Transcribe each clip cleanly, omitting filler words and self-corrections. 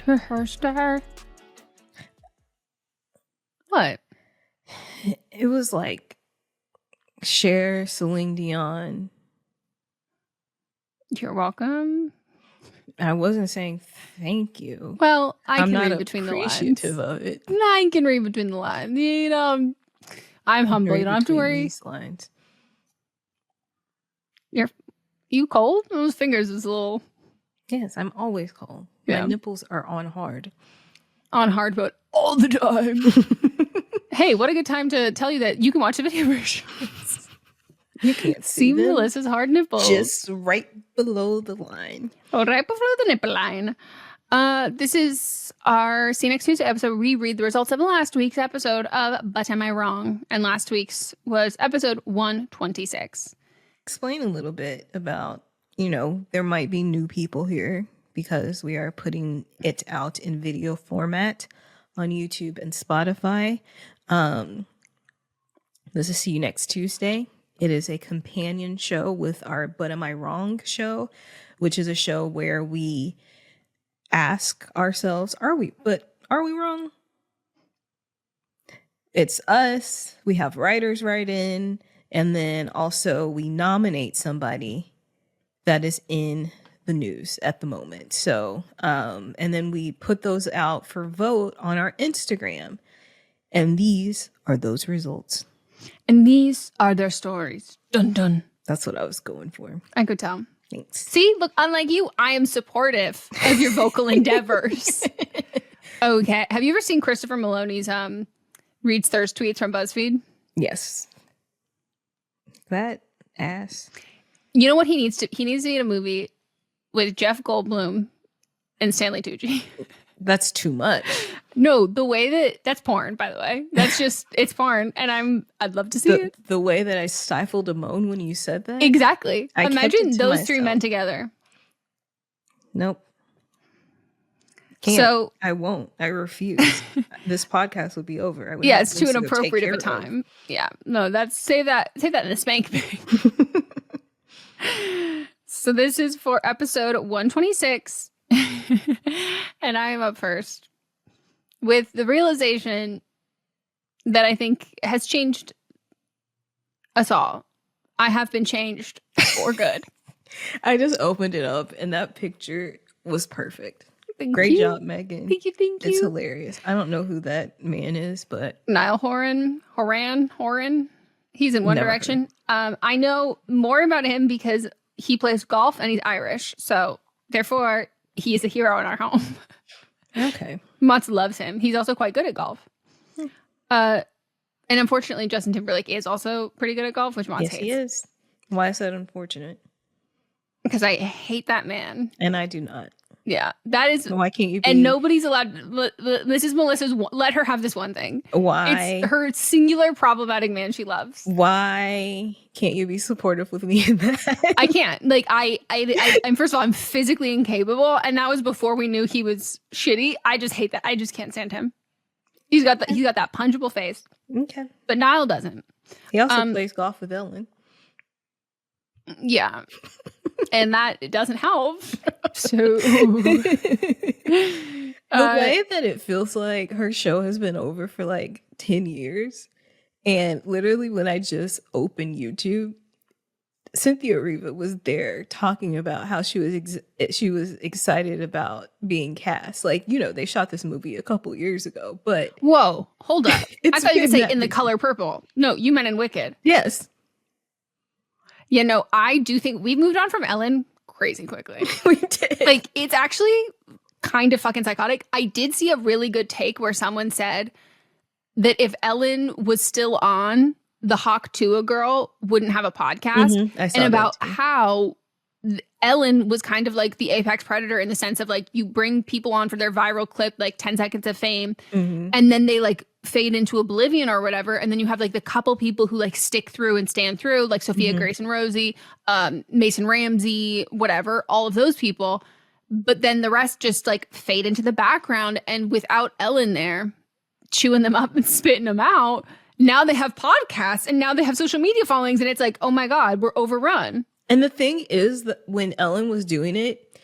to her star. What? It was like Cher, Celine Dion. You're welcome. I wasn't saying thank you. Well, I'm can not read between the lines. appreciative of it. I can read between the lines. You know, I'm humble. You don't have to worry. These lines. You cold? Those fingers is a little. Yes, I'm always cold. Yeah. My nipples are on hard. On hard mode all the time. Hey, what a good time to tell you that you can watch the video versions. You can't see them. Melissa's hard nipples. Just right below the line. Oh, right below the nipple line. This is our See You Next Tuesday episode. We read the results of last week's episode of But Am I Wrong? And last week's was episode 126. Explain a little bit about, there might be new people here because we are putting it out in video format on YouTube and Spotify. This is See You Next Tuesday. It is a companion show with our But Am I Wrong show, which is a show where we ask ourselves, are we wrong? It's us. We have writers write in, and then also we nominate somebody that is in the news at the moment. So, and then we put those out for vote on our Instagram. And these are those results. And these are their stories. Dun dun. That's what I was going for. I could tell. Thanks. See, look, unlike you, I am supportive of your vocal endeavors. Okay. Have you ever seen Christopher Maloney's Reads Thirst tweets from BuzzFeed? Yes. That ass. You know what he needs to? He needs to be in a movie with Jeff Goldblum and Stanley Tucci. That's too much. No, the way that's porn, by the way. That's just, it's porn. And I'd love to see it. The way that I stifled a moan when you said that? Exactly. I imagine those three men together. Nope. Can't. So I won't. I refuse. This podcast would be over. Yeah, it's too inappropriate of a time. Yeah. No, save that in the spank bank. So this is for episode 126. And I am up first with the realization that I think has changed us all. I have been changed for good. I just opened it up and that picture was perfect. Great job, Megan. Thank you. It's hilarious. I don't know who that man is, but Niall Horan. He's in One Direction. I know more about him because he plays golf and he's Irish. So therefore, he is a hero in our home. Okay. Mats loves him. He's also quite good at golf. And unfortunately, Justin Timberlake is also pretty good at golf, which Mats hates. Yes, he is. Why is that unfortunate? Because I hate that man. And I do not. Yeah, that is. Why can't you be? And nobody's allowed. This is Melissa's. Let her have this one thing. Why? It's her singular problematic man she loves. Why can't you be supportive with me in that? I can't. Like I'm first of all, I'm physically incapable, and that was before we knew he was shitty. I just hate that. I just can't stand him. He's got that punchable face. Okay. But Niall doesn't. He also plays golf with Ellen. Yeah. And that doesn't help. So the way that it feels like her show has been over for like 10 years. And literally when I just opened YouTube, Cynthia Erivo was there talking about how she was excited about being cast. Like, they shot this movie a couple years ago, but whoa, hold up. I thought you were going to say In the Color Purple. No, you meant in Wicked. Yes. Yeah, no, I do think we've moved on from Ellen crazy quickly. We did. Like, it's actually kind of fucking psychotic. I did see a really good take where someone said that if Ellen was still on, the Hawk Tuah girl wouldn't have a podcast. Mm-hmm. I saw and about that too. how Ellen was kind of like the apex predator in the sense of like you bring people on for their viral clip, like 10 seconds of fame, and then they like fade into oblivion or whatever. And then you have like the couple people who like stick through and stand through, like Sophia Grace and Rosie, Mason Ramsey, whatever, all of those people. But then the rest just like fade into the background. And without Ellen there chewing them up and spitting them out, now they have podcasts and now they have social media followings. And it's like, oh my God, we're overrun. And the thing is that when Ellen was doing it,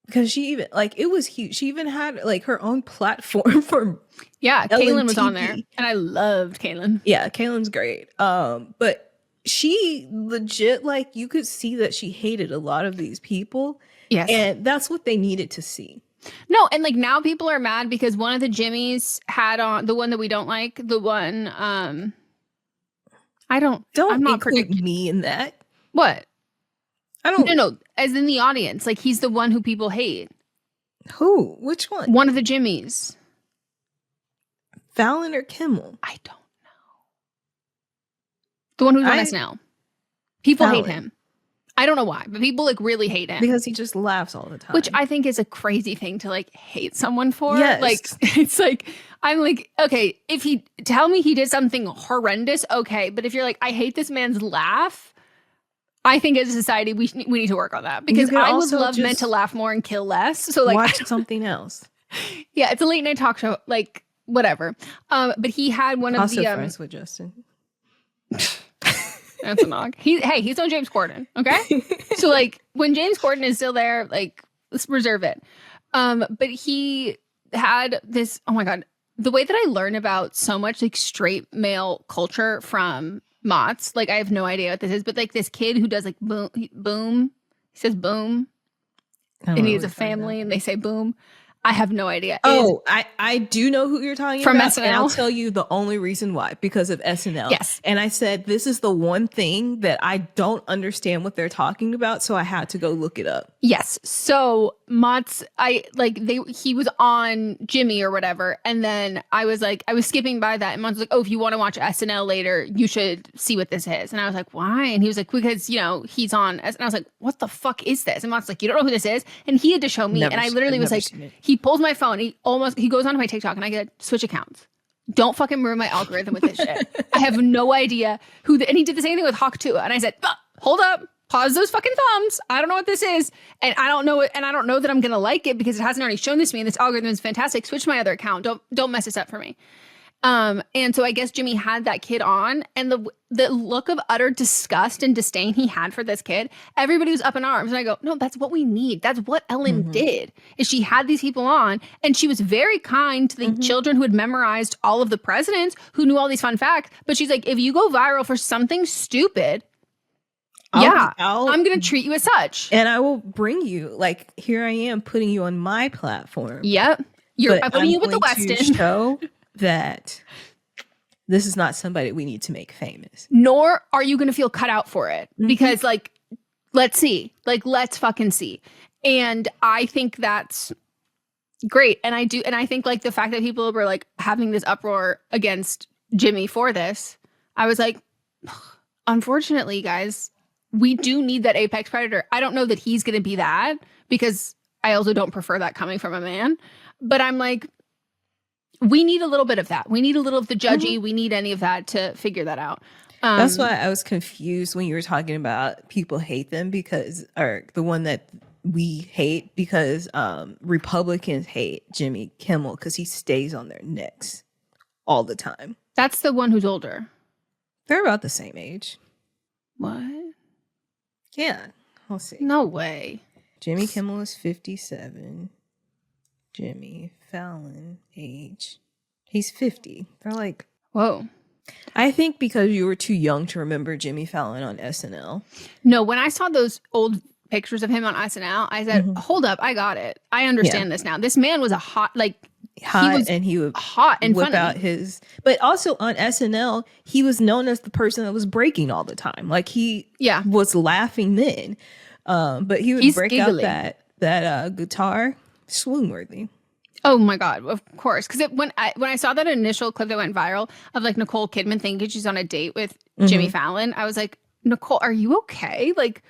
because she even like it was huge. She even had like her own platform for Caitlyn was on LNTV. there, and I loved Caitlyn. Yeah, Caitlyn's great. But she legit, like, you could see that she hated a lot of these people. Yes, and that's what they needed to see. No, and like now people are mad because one of the Jimmys had on the one that we don't like, the one I'm not include predicting me in that. What? I don't No, as in the audience, like he's the one who people hate. Who? Which one? One of the Jimmys. Fallon or Kimmel? I don't know. The one who's on SNL. People Fallon. hate him. I don't know why, but people like really hate him. Because he just laughs all the time. Which I think is a crazy thing to like hate someone for. Yes. Like, it's like, I'm like, okay, if he tell me he did something horrendous, okay. But if you're like, I hate this man's laugh, I think as a society, we need to work on that. Because I would love men to laugh more and kill less. So like, watch something else. Yeah, it's a late night talk show, like whatever. But he had one of also the friends with Justin. That's a knock. He's on James Corden, okay? So like when James Corden is still there, like let's reserve it. But he had this, oh my God, the way that I learn about so much like straight male culture from Mott's, like I have no idea what this is, but like this kid who does like boom, he says boom, and he has a family and they say boom. I have no idea. I do know who you're talking from about. SNL. And I'll tell you the only reason why. Because of SNL. Yes. And I said, this is the one thing that I don't understand what they're talking about. So I had to go look it up. Yes. So Mott's, he was on Jimmy or whatever. And then I was skipping by that. And Mott's like, oh, if you want to watch SNL later, you should see what this is. And I was like, why? And he was like, because, he's on. And I was like, what the fuck is this? And Mott's like, you don't know who this is? And he had to show me. And I literally was like, he pulls my phone. He goes onto my TikTok and I get switch accounts. Don't fucking ruin my algorithm with this shit. I have no idea and he did the same thing with Hawk Tua. And I said, hold up, pause those fucking thumbs. I don't know what this is. And I don't know it. And I don't know that I'm going to like it because it hasn't already shown this to me. And this algorithm is fantastic. Switch to my other account. Don't mess this up for me. And so I guess Jimmy had that kid on, and the look of utter disgust and disdain he had for this kid, everybody was up in arms. And I go, no, that's what we need. That's what Ellen did, is she had these people on, and she was very kind to the children who had memorized all of the presidents, who knew all these fun facts. But she's like, if you go viral for something stupid, I'm going to treat you as such. And I will bring you, like, here I am putting you on my platform. Yep. I'm putting you with the Weston. Show that this is not somebody we need to make famous. Nor are you going to feel cut out for it. Because, like, let's see. Like, let's fucking see. And I think that's great. And I think, like, the fact that people were, like, having this uproar against Jimmy for this, I was like, unfortunately, guys, we do need that apex predator. I don't know that he's going to be that, because I also don't prefer that coming from a man. But I'm like, we need a little bit of that. We need a little of the judgy. We need any of that to figure that out. That's why I was confused when you were talking about people hate them or the one that we hate because Republicans hate Jimmy Kimmel because he stays on their necks all the time. That's the one who's older. They're about the same age. What? Yeah. Let's see. No way. Jimmy Kimmel is 57. Jimmy Fallon age. He's 50. They're like, whoa. I think because you were too young to remember Jimmy Fallon on SNL. No, when I saw those old pictures of him on SNL, I said, hold up, I got it. I understand this now. This man was he would hot and whip funny. Out but also on SNL, he was known as the person that was breaking all the time. Like he was laughing then. But he would break giggling out that guitar. Swoon worthy. Oh my God, of course. Because when I saw that initial clip that went viral of like Nicole Kidman thinking she's on a date with Jimmy Fallon, I was like, Nicole, are you okay? Like,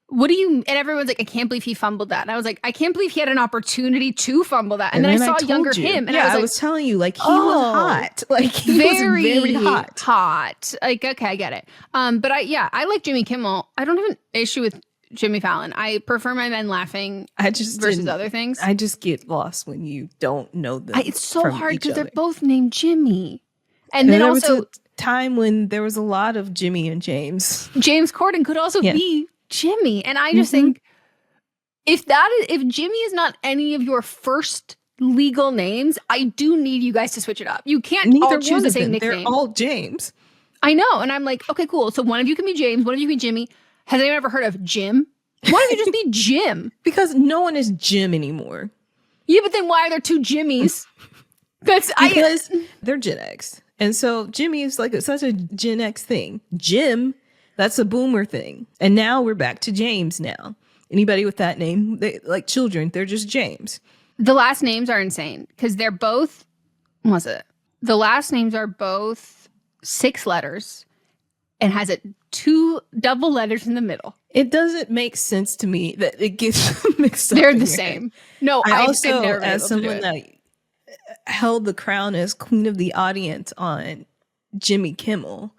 what do you? And everyone's like, I can't believe he fumbled that. And I was like, I can't believe he had an opportunity to fumble that. And then I saw younger him, and I was telling you, like, he was hot. Like he was very hot. Like, okay, I get it. But I like Jimmy Kimmel. I don't have an issue with Jimmy Fallon. I prefer my men laughing versus other things. I just get lost when you don't know them. It's so hard because they're both named Jimmy. And then also was a time when there was a lot of Jimmy and James. James Corden could also be Jimmy. And I just think If Jimmy is not any of your first legal names, I do need you guys to switch it up. You can't all choose the same nickname. They're all James. I know. And I'm like, okay, cool. So one of you can be James, one of you can be Jimmy. Has anyone ever heard of Jim? Why don't you just be Jim? Because no one is Jim anymore. Yeah, but then why are there two Jimmys? Because they're Gen X. And so Jimmy is like such a Gen X thing. Jim, that's a boomer thing. And now we're back to James now. Anybody with that name, they, like children, they're just James. The last names are insane because they're both, what was it? The last names are both 6 letters and has 2 double letters in the middle. It doesn't make sense to me that it gets mixed up. They're the same. Head. No, I also, as someone that held the crown as queen of the audience on Jimmy Kimmel,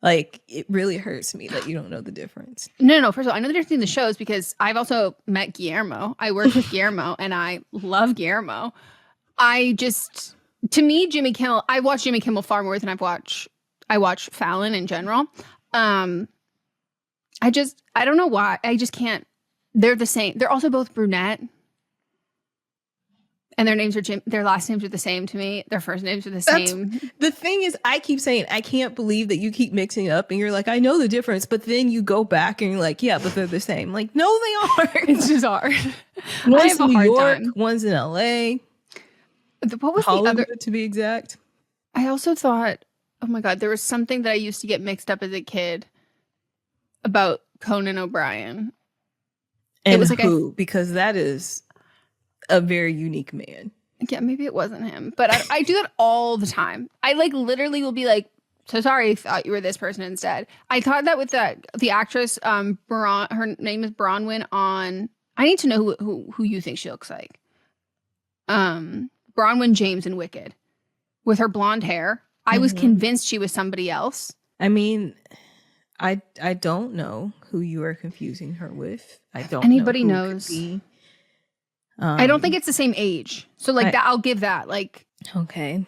like, it really hurts me that you don't know the difference. No. First of all, I know the difference in the shows because I've also met Guillermo. I worked with Guillermo and I love Guillermo. To me, Jimmy Kimmel, I watch Jimmy Kimmel far more than I watch Fallon in general. I don't know why. I just can't. They're the same. They're also both brunette. And their names are their last names are the same to me. Their first names are the same. The thing is, I keep saying, I can't believe that you keep mixing it up and you're like, I know the difference. But then you go back and you're like, yeah, but they're the same. Like, no, they aren't. It's just hard. One's in New York, one's in LA. What was Hollywood, the other? to be exact. I also thought, oh my God, there was something that I used to get mixed up as a kid about Conan O'Brien. And it was like who? Because that is a very unique man. Yeah, maybe it wasn't him, but I do that all the time. I like literally will be like, so sorry, I thought you were this person instead. I thought that with the actress, her name is Bronwyn on. I need to know who you think she looks like. Bronwyn James in Wicked, with her blonde hair. I was convinced she was somebody else. I mean, I don't know who you are confusing her with. I don't. Anybody know who knows. I don't think it's the same age. So like that, I'll give that. Like, okay,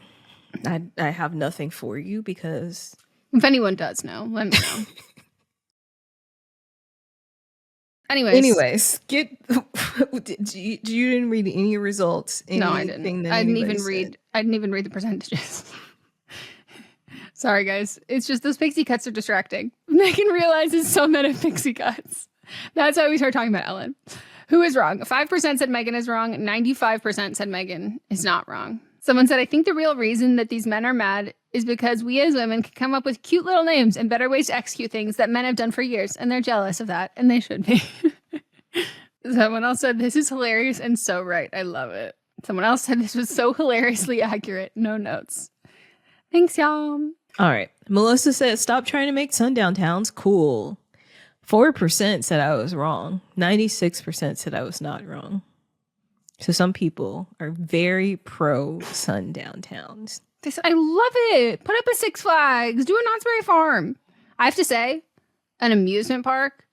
I have nothing for you because if anyone does know, let me know. Anyways, you didn't read any results? No, I didn't. I didn't even read the percentages. Sorry, guys. It's just those pixie cuts are distracting. Megan realizes some men have pixie cuts. That's how we start talking about Ellen. Who is wrong? 5% said Meghan is wrong. 95% said Meghan is not wrong. Someone said, I think the real reason that these men are mad is because we as women can come up with cute little names and better ways to execute things that men have done for years. And they're jealous of that. And they should be. Someone else said, this is hilarious and so right. I love it. Someone else said, this was so hilariously accurate. No notes. Thanks, y'all. All right. Melissa said, stop trying to make sundown towns cool. 4% said I was wrong. 96% said I was not wrong. So some people are very pro sundown towns. I love it. Put up a Six Flags. Do a Knott's Berry Farm. I have to say, an amusement park.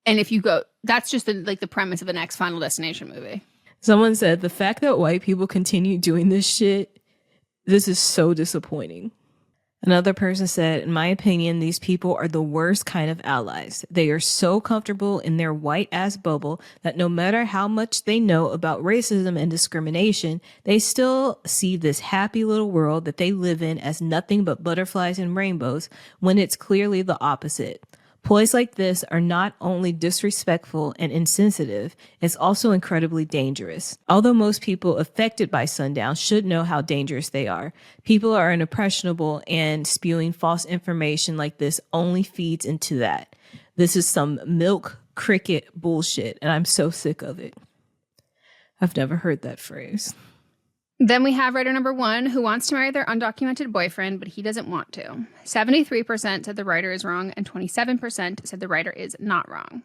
And if you go, that's just the premise of the next Final Destination movie. Someone said, the fact that white people continue doing this shit, this is so disappointing. Another person said, in my opinion, these people are the worst kind of allies. They are so comfortable in their white ass bubble that no matter how much they know about racism and discrimination, they still see this happy little world that they live in as nothing but butterflies and rainbows when it's clearly the opposite. Ploys like this are not only disrespectful and insensitive, it's also incredibly dangerous. Although most people affected by sundown should know how dangerous they are, people are impressionable and spewing false information like this only feeds into that. This is some milk cricket bullshit, and I'm so sick of it. I've never heard that phrase. Then we have writer number 1 who wants to marry their undocumented boyfriend, but he doesn't want to. 73% said the writer is wrong, and 27% said the writer is not wrong.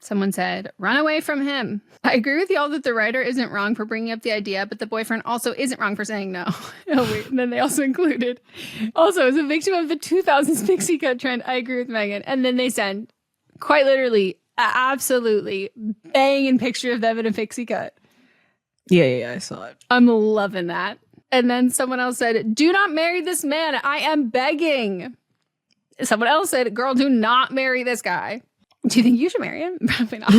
Someone said, run away from him. I agree with y'all that the writer isn't wrong for bringing up the idea, but the boyfriend also isn't wrong for saying no. Oh, wait. And then they also included, also, as a victim of the 2000s pixie cut trend, I agree with Megan. And then they send, quite literally, absolutely banging picture of them in a pixie cut. Yeah, I saw it. I'm loving that. And then someone else said, do not marry this man. I am begging. Someone else said, girl, do not marry this guy. Do you think you should marry him? Probably not.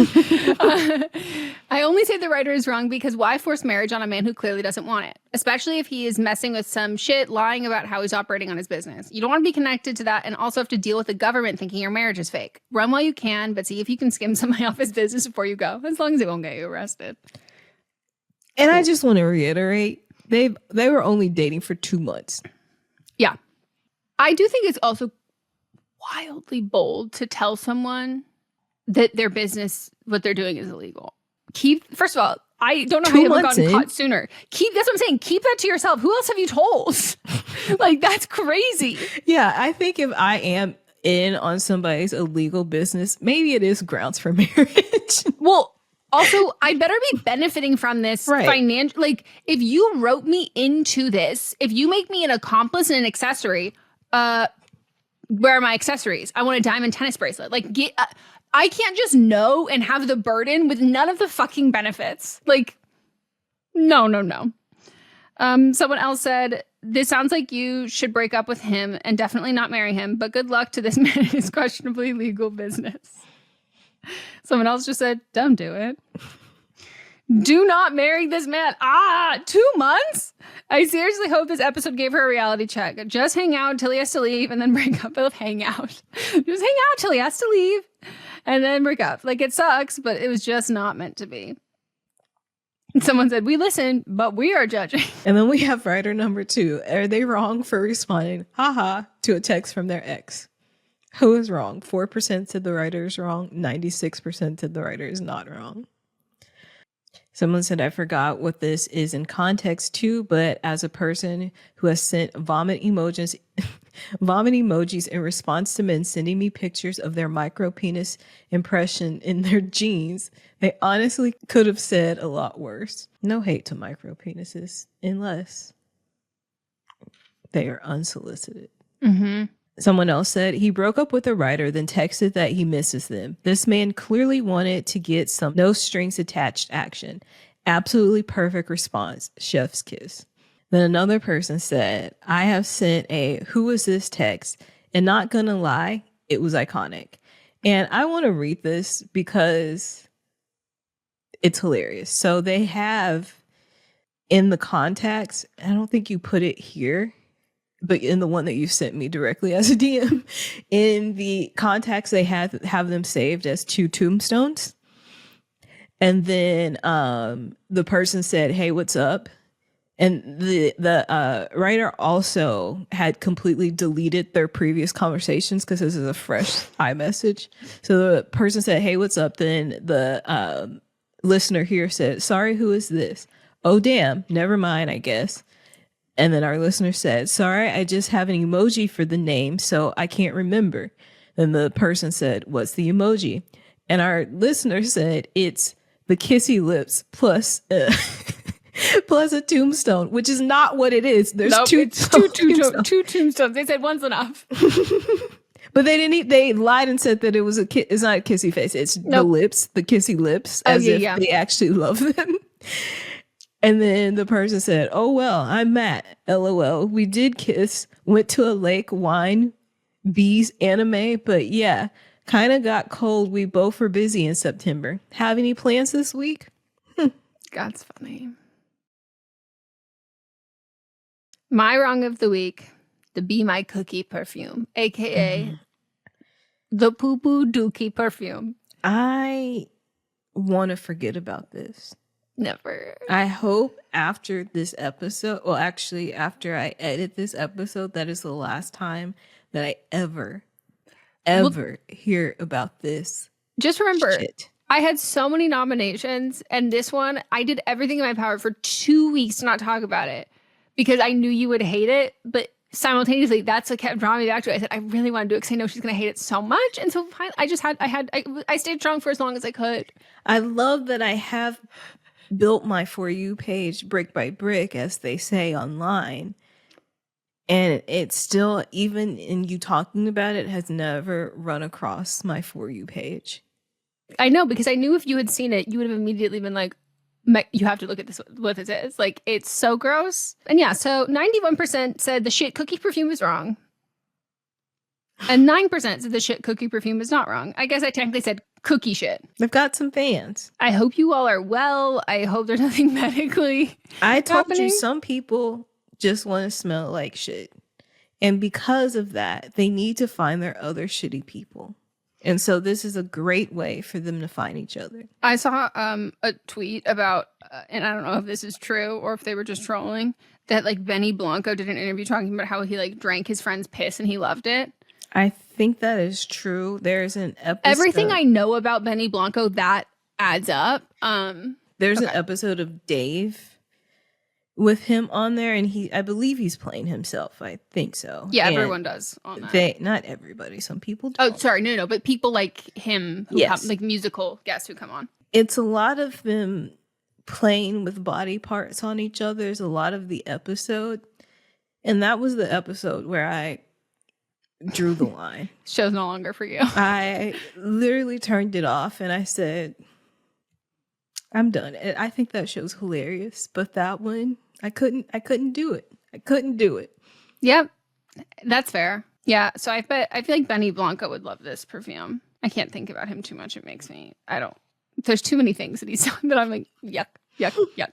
I only say the writer is wrong because why force marriage on a man who clearly doesn't want it? Especially if he is messing with some shit, lying about how he's operating on his business. You don't want to be connected to that and also have to deal with the government thinking your marriage is fake. Run while you can, but see if you can skim somebody off his business before you go, as long as it won't get you arrested. And I just want to reiterate, they were only dating for 2 months. Yeah. I do think it's also wildly bold to tell someone that their business, what they're doing is illegal. First of all, I don't know how you haven't gotten caught sooner. That's what I'm saying. Keep that to yourself. Who else have you told? Like, that's crazy. Yeah, I think if I am in on somebody's illegal business, maybe it is grounds for marriage. Well, also, I better be benefiting from this financially. Like, if you wrote me into this, if you make me an accomplice and an accessory, where are my accessories? I want a diamond tennis bracelet. Like, I can't just know and have the burden with none of the fucking benefits. Like, no. Someone else said, this sounds like you should break up with him and definitely not marry him, but good luck to this man in his questionably legal business. Someone else just said, don't do it. Do not marry this man. 2 months? I seriously hope this episode gave her a reality check. Just hang out till he has to leave and then break up with hang out. Just hang out till he has to leave and then break up. Like, it sucks, but it was just not meant to be. Someone said, we listen, but we are judging. And then we have writer number 2. Are they wrong for responding, haha, to a text from their ex? Who is wrong? 4% said the writer is wrong. 96% said the writer is not wrong. Someone said, I forgot what this is in context to, but as a person who has sent vomit emojis in response to men sending me pictures of their micro penis impression in their jeans, they honestly could have said a lot worse. No hate to micro penises unless they are unsolicited. Mm-hmm. Someone else said he broke up with a writer, then texted that he misses them. This man clearly wanted to get some no strings attached action. Absolutely perfect response. Chef's kiss. Then another person said, I have sent a who is this text, and not gonna lie, it was iconic. And I want to read this because it's hilarious. So they have in the contacts, I don't think you put it here, but in the one that you sent me directly as a DM, in the contacts, they have them saved as 2 tombstones. And then the person said, hey, what's up? And the writer also had completely deleted their previous conversations because this is a fresh iMessage. So the person said, hey, what's up? Then the listener here said, sorry, who is this? Oh, damn. Never mind, I guess. And then our listener said, sorry, I just have an emoji for the name, so I can't remember. Then the person said, what's the emoji? And our listener said, it's the kissy lips plus plus a tombstone, which is not what it is. There's two tombstones. They said one's enough. But they lied and said that it's not a kissy face. It's the lips, the kissy lips, as if they actually love them. And then the person said, oh, well, I'm Matt. LOL. We did kiss, went to a lake, wine, bees, anime. But yeah, kind of got cold. We both were busy in September. Have any plans this week? That's funny. My wrong of the week, the Be My Cookie perfume, a.k.a. the Poo Poo Dookie perfume. I want to forget about this. Never. I hope after this episode, well, actually, after I edit this episode, that is the last time that I ever hear about this. Just remember, shit. I had so many nominations, and this one, I did everything in my power for 2 weeks to not talk about it because I knew you would hate it, but simultaneously, that's what kept drawing me back to it. I said, I really want to do it because I know she's going to hate it so much. And so I stayed strong for as long as I could. I love that I have built my For You page brick by brick, as they say online. And it's still, even in you talking about it, has never run across my For You page. I know, because I knew if you had seen it, you would have immediately been like, you have to look at this, what this is. Like, it's so gross. And yeah, so 91% said the shit cookie perfume is wrong. And 9% said the shit cookie perfume is not wrong. I guess I technically said cookie shit. They've got some fans. I hope you all are well. I hope there's nothing medically I told happening. you some people just want to smell like shit. And because of that, they need to find their other shitty people. And so this is a great way for them to find each other. I saw a tweet about, and I don't know if this is true or if they were just trolling, that like Benny Blanco did an interview talking about how he like drank his friend's piss and he loved it. I think that is true. There's an episode. Everything I know about Benny Blanco, that adds up. There's an episode of Dave with him on there, and I believe he's playing himself. I think so. Yeah, and everyone does on that. Not everybody. Some people don't. Oh, sorry. No. But people like him who come, like musical guests who come on. It's a lot of them playing with body parts on each other. There's a lot of the episode. And that was the episode where I drew the line. Show's no longer for you. I literally turned it off and I said, I'm done. And I think that show's hilarious, but that one, I couldn't do it. I couldn't do it. Yep. That's fair. Yeah. So I feel like Benny Blanco would love this perfume. I can't think about him too much. It makes me, there's too many things that he's done that I'm like, yuck, yuck, yuck.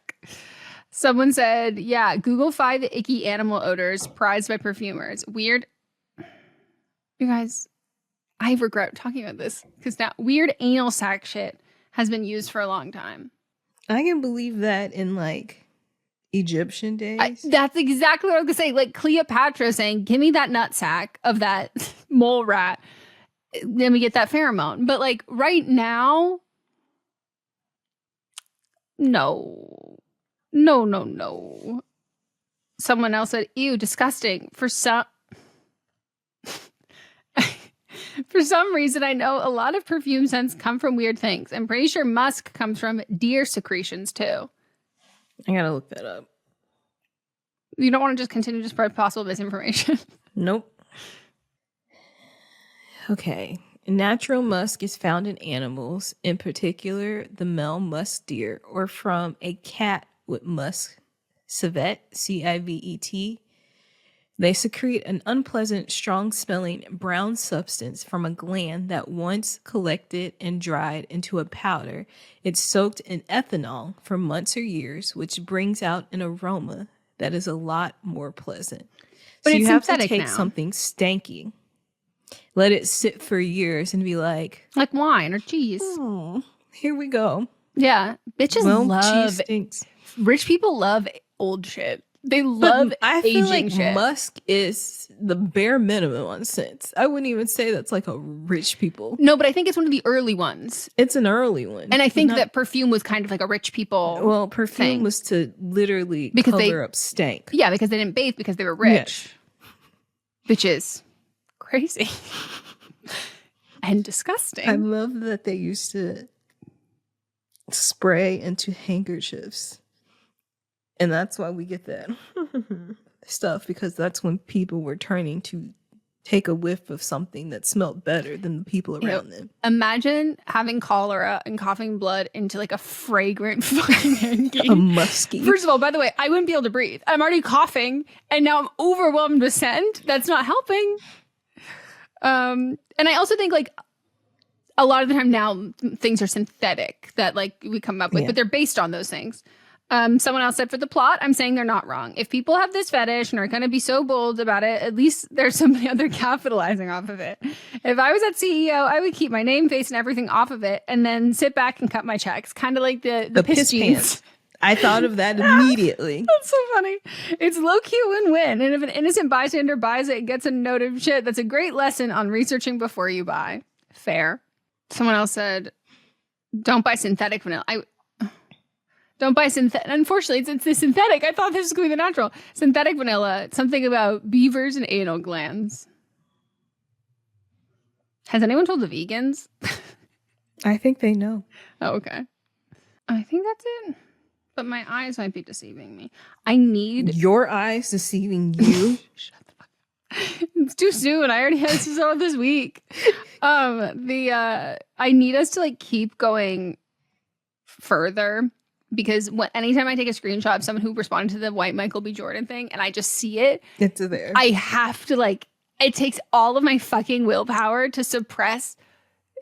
Someone said, yeah, Google 5 icky animal odors prized by perfumers. Weird. You guys, I regret talking about this because now weird anal sac shit has been used for a long time. I can believe that in like Egyptian days. That's exactly what I was going to say. Like Cleopatra saying, give me that nut sack of that mole rat. Then we get that pheromone. But like right now, no. Someone else said, ew, disgusting. For some reason, I know a lot of perfume scents come from weird things. I'm pretty sure musk comes from deer secretions, too. I gotta look that up. You don't want to just continue to spread possible misinformation? Nope. Okay. Natural musk is found in animals, in particular the male musk deer, or from a cat with musk civet, C-I-V-E-T. They secrete an unpleasant, strong-smelling brown substance from a gland that once collected and dried into a powder. It's soaked in ethanol for months or years, which brings out an aroma that is a lot more pleasant. But so it's you have to synthetic take now. something stanky, let it sit for years, and be like wine or cheese. Oh, here we go. Yeah, bitches love cheese stinks. Rich people love old shit. They love I feel aging like shit. musk is the bare minimum on scents. I wouldn't even say that's like a rich people. No, but I think it's one of the early ones. It's an early one. And I think that perfume was kind of like a rich people Well, perfume thing. was to literally Because cover up stank. Yeah, because they didn't bathe because they were rich. Which is crazy. And disgusting. I love that they used to spray into handkerchiefs. And that's why we get that stuff, because that's when people were turning to take a whiff of something that smelled better than the people around them. Imagine having cholera and coughing blood into like a fragrant fucking hanky. A musky. First of all, by the way, I wouldn't be able to breathe. I'm already coughing and now I'm overwhelmed with scent. That's not helping. And I also think like a lot of the time now things are synthetic that like we come up with, but they're based on those things. Someone else said for the plot, I'm saying they're not wrong. If people have this fetish and are going to be so bold about it, at least there's somebody out there capitalizing off of it. If I was at CEO, I would keep my name, face, and everything off of it and then sit back and cut my checks. Kind of like the piss jeans. I thought of that immediately. That's so funny. It's low-key win-win. And if an innocent bystander buys it and gets a note of shit, that's a great lesson on researching before you buy. Fair. Someone else said, don't buy synthetic vanilla. Don't buy synthetic. Unfortunately, it's the synthetic. I thought this was going to be the natural. Synthetic vanilla. Something about beavers and anal glands. Has anyone told the vegans? I think they know. Oh, okay. I think that's it. But my eyes might be deceiving me. I need... Your eyes deceiving you? Shut the fuck up. It's too soon. I already had this all this week. I need us to like keep going further. Because anytime I take a screenshot of someone who responded to the white Michael B. Jordan thing and I just see it, It's there. I have to like it takes all of my fucking willpower to suppress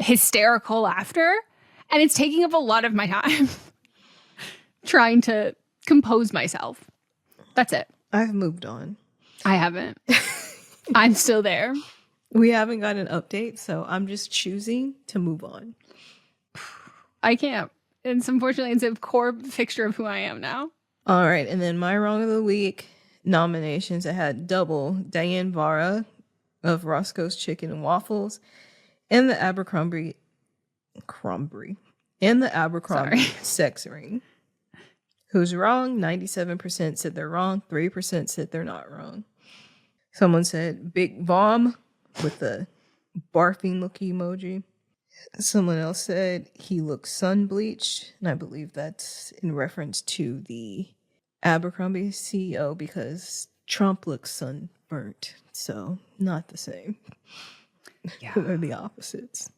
hysterical laughter. And it's taking up a lot of my time trying to compose myself. That's it. I've moved on. I haven't. I'm still there. We haven't got an update, so I'm just choosing to move on. I can't. Unfortunately, it's a core fixture of who I am now. All right. And then my wrong of the week nominations, I had double Diane Vara of Roscoe's Chicken and Waffles and the Abercrombie sex ring. Who's wrong? 97% said they're wrong. 3% said they're not wrong. Someone said Big Bomb with the barfing look emoji. Someone else said he looks sun bleached. And I believe that's in reference to the Abercrombie CEO because Trump looks sunburnt. So not the same. Yeah. They're the opposites.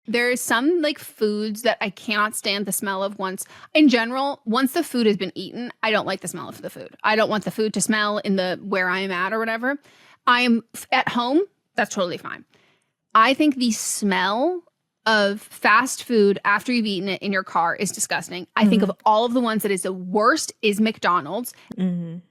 There's some like foods that I cannot stand the smell of once. In general, once the food has been eaten, I don't like the smell of the food. I don't want the food to smell in the where I'm at or whatever. I'm at home. That's totally fine. I think the smell of fast food after you've eaten it in your car is disgusting. I think of all of the ones that is the worst is McDonald's. And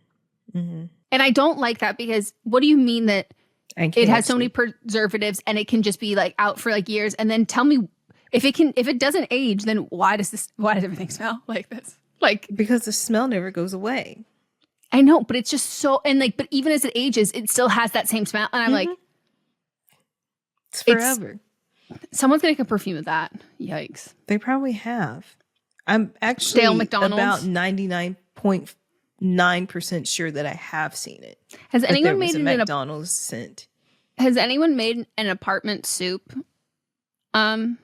I don't like that because what do you mean that it has so many preservatives and it can just be like out for like years? And then tell me if it doesn't age, then why does everything smell like this? Like, because the smell never goes away. I know, but it's just so, and like, but even as it ages, it still has that same smell. And I'm like, it's forever. Someone's gonna make a perfume of that. Yikes. They probably have. I'm actually Stale McDonald's. About 99.9% sure that I have seen it. Has anyone made a McDonald's scent? Has anyone made an apartment soup? One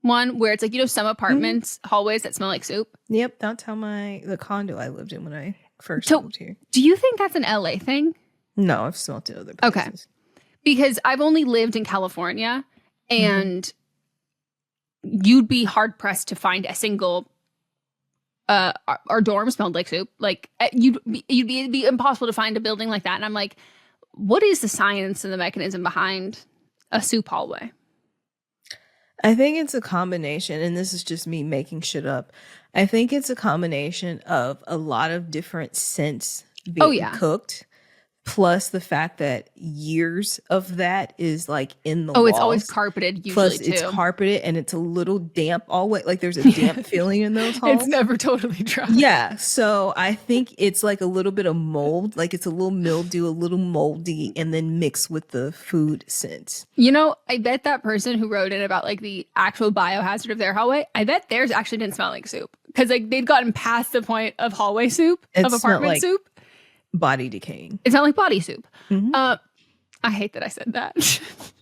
where it's like, you know, some apartments hallways that smell like soup. Yep, that's how the condo I lived in when I first moved here. Do you think that's an LA thing? No, I've smelled it other places. Okay. Because I've only lived in California and you'd be hard pressed to find a single our dorm smelled like soup. Like it'd be impossible to find a building like that. And I'm like, what is the science and the mechanism behind a soup hallway? I think it's a combination, and this is just me making shit up. I think it's a combination of a lot of different scents being cooked, plus the fact that years of that is like in the walls. It's always carpeted usually plus too. It's carpeted and it's a little damp always. Like there's a damp feeling in those halls. It's never totally dry. Yeah. So I think it's like a little bit of mold. Like it's a little mildew, a little moldy, and then mixed with the food scents. You know, I bet that person who wrote in about like the actual biohazard of their hallway, I bet theirs actually didn't smell like soup. Because like they'd gotten past the point of hallway soup, of apartment soup. Body decaying. It's not like body soup. I hate that I said that.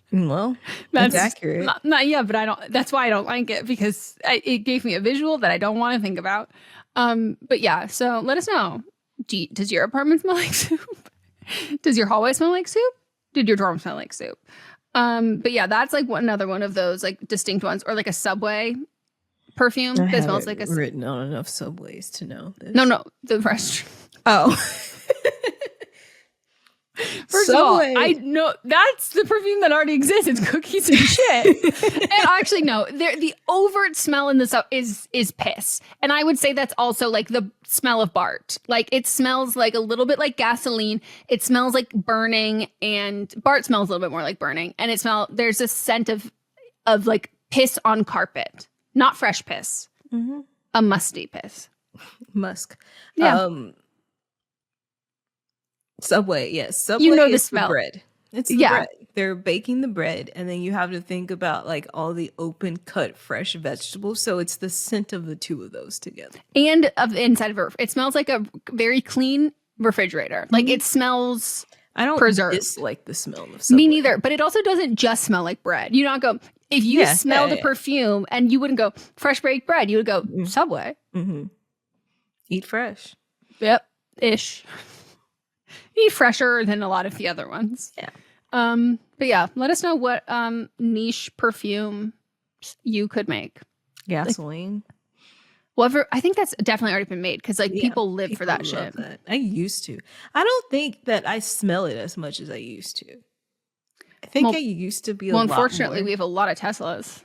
Well, that's accurate. But that's why I don't like it, because it gave me a visual that I don't want to think about. But yeah, so let us know. Does your apartment smell like soup? Does your hallway smell like soup? Did your dorm smell like soup? But yeah, that's like another one of those like distinct ones, or like a Subway perfume that smells like a written on enough Subways to know this. No, the restaurant. Oh. First Subway. Of all, I know that's the perfume that already exists. It's cookies and shit. And actually, no, the overt smell in this is piss. And I would say that's also like the smell of Bart. Like it smells like a little bit like gasoline. It smells like burning, and Bart smells a little bit more like burning. And there's a scent of like piss on carpet, not fresh piss, a musty piss. Musk. Yeah. Subway, yes. Subway, you know is the smell. The bread. It's the bread. They're baking the bread, and then you have to think about like all the open cut fresh vegetables. So it's the scent of the two of those together. And of the inside of it smells like a very clean refrigerator. Like it smells I don't preserved. dislike the smell of Subway. Me neither, but it also doesn't just smell like bread. You don't go, if you smell the perfume and you wouldn't go fresh baked bread, you would go Subway. Eat fresh. Yep. Ish. Eat fresher than a lot of the other ones. Yeah. But yeah, let us know what niche perfume you could make. Gasoline. I think that's definitely already been made because like people live for that shit. That. I used to. I don't think that I smell it as much as I used to. I think I used to be a lot more. Well, unfortunately, we have a lot of Teslas.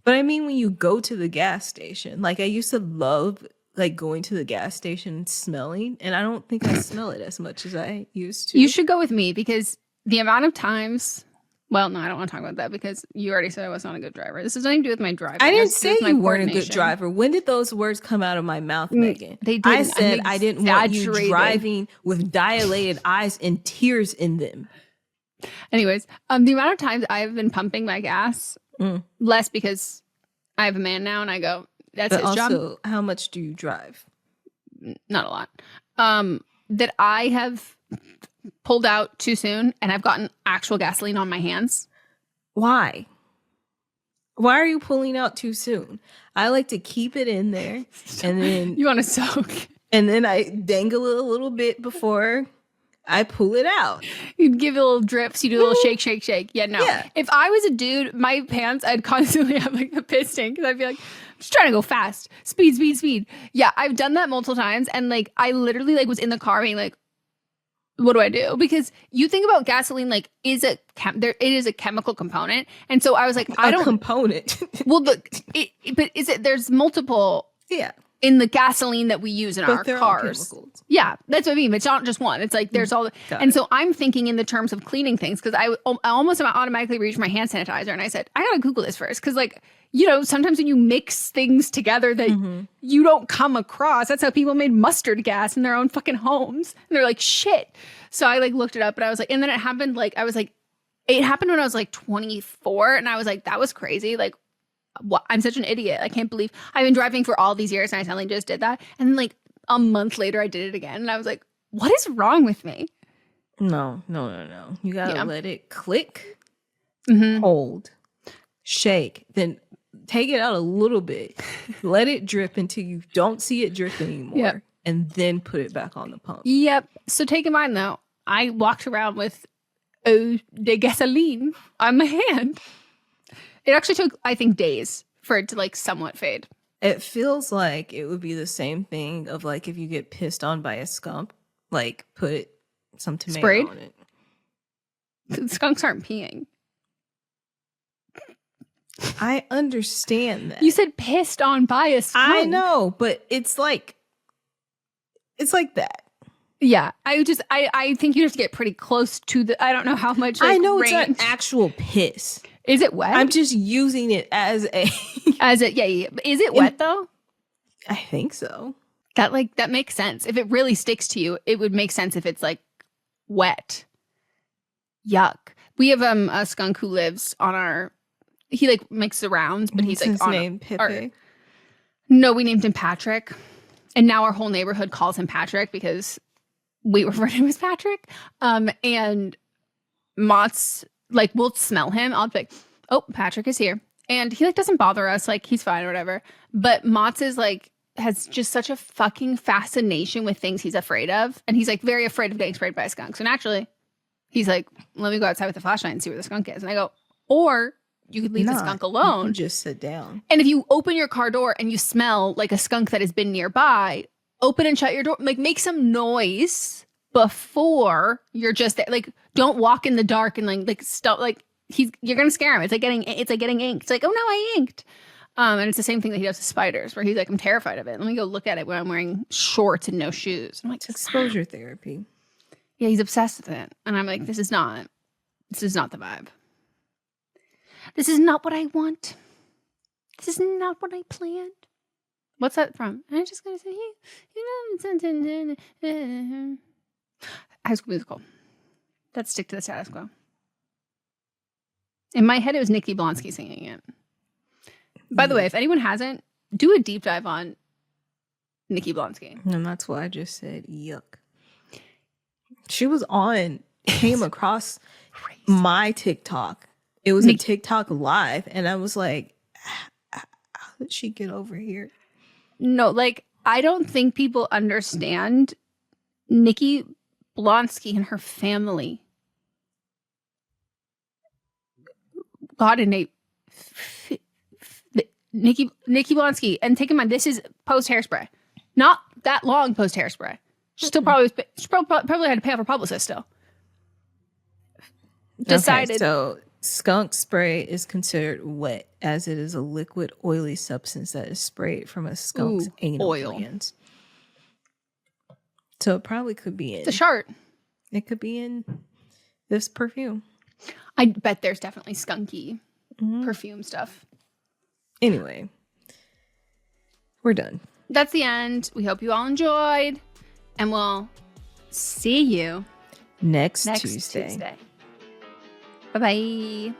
But I mean, when you go to the gas station, like I used to love like going to the gas station and smelling, and I don't think I smell it as much as I used to. You should go with me because the amount of times. Well, no, I don't want to talk about that because you already said I was not a good driver. This has nothing to do with my driving. I didn't say you weren't a good driver. When did those words come out of my mouth, Megan? They did. I said I didn't want you driving with dilated eyes and tears in them. Anyways, the amount of times I've been pumping my gas, less because I have a man now and I go, that's his job. Also, how much do you drive? Not a lot. That I have pulled out too soon and I've gotten actual gasoline on my hands. Why? Why are you pulling out too soon? I like to keep it in there and then you want to soak. And then I dangle it a little bit before I pull it out. You'd give it a little drips. You do a little shake, shake, shake. Yeah, no. Yeah. If I was a dude, my pants, I'd constantly have like the piston because I'd be like, I'm just trying to go fast. Speed, speed, speed. Yeah, I've done that multiple times. And like, I literally like was in the car being like, what do I do? Because you think about gasoline, like, it is a chemical component. And so I was like, component. Well, there's multiple. Yeah. In the gasoline that we use in our cars. Yeah, that's what I mean. It's not just one. It's like there's all. And so I'm thinking in the terms of cleaning things because I almost automatically reached my hand sanitizer and I said, I gotta Google this first because like, you know, sometimes when you mix things together that you don't come across, that's how people made mustard gas in their own fucking homes. And they're like, shit. So I like looked it up and I was like, and then it happened like, it happened when I was like 24 and I was like, that was crazy. Like, what? I'm such an idiot. I can't believe I've been driving for all these years and I suddenly just did that. And then like a month later I did it again. And I was like, what is wrong with me? No. You gotta let it click, hold, shake, then take it out a little bit, let it drip until you don't see it drip anymore, and then put it back on the pump. Yep. So take in mind though, I walked around with eau de gasoline on my hand. It actually took, I think, days for it to like somewhat fade. It feels like it would be the same thing of like if you get pissed on by a skunk, like put some tomato on it. The skunks aren't peeing. I understand that. You said pissed on by a skunk. I know, but it's like that. Yeah, I think you have to get pretty close to the. I don't know how much. Like, I know range. It's not actual piss. Is it wet? I'm just using it as a. Yeah. Is it wet though? I think so. That makes sense. If it really sticks to you, it would make sense if it's like wet. Yuck. We have a skunk who lives on our. He like makes the rounds, but he's like his name Pepe. No, we named him Patrick, and now our whole neighborhood calls him Patrick because we refer to him as Patrick. And Mott's like, we'll smell him. I'll be like, oh, Patrick is here. And he like doesn't bother us. Like he's fine or whatever. But Mott's is like, has just such a fucking fascination with things he's afraid of. And he's like very afraid of getting sprayed by a skunk. So naturally, he's like, let me go outside with the flashlight and see where the skunk is. And I go, or you could leave the skunk alone. You just sit down. And if you open your car door and you smell like a skunk that has been nearby, open and shut your door. Like make some noise before you're just there. Like don't walk in the dark and like stop. Like you're gonna scare him. It's like getting inked. It's like, oh no, I inked. And it's the same thing that he does with spiders, where he's like, I'm terrified of it. Let me go look at it when I'm wearing shorts and no shoes. I'm like, it's exposure therapy. Yeah, he's obsessed with it, and I'm like, this is not the vibe. This is not what I want. This is not what I planned. What's that from? I'm just gonna say, High School Musical. Let's stick to the status quo. In my head, it was Nikki Blonsky singing it. By the way, if anyone hasn't, do a deep dive on Nikki Blonsky. And that's why I just said, yuck. She was came across my TikTok. It was a TikTok live, and I was like, how did she get over here? No, like, I don't think people understand Nikki Blonsky and her family got in a Nikki Blonsky. And take in mind, this is post Hairspray. Not that long post Hairspray. She probably had to pay off her publicist still. Decided. Okay, so skunk spray is considered wet as it is a liquid oily substance that is sprayed from a skunk's anal glands. So it probably could be in. It's a chart. It could be in this perfume. I bet there's definitely skunky perfume stuff. Anyway, we're done. That's the end. We hope you all enjoyed. And we'll see you next Tuesday. Bye-bye.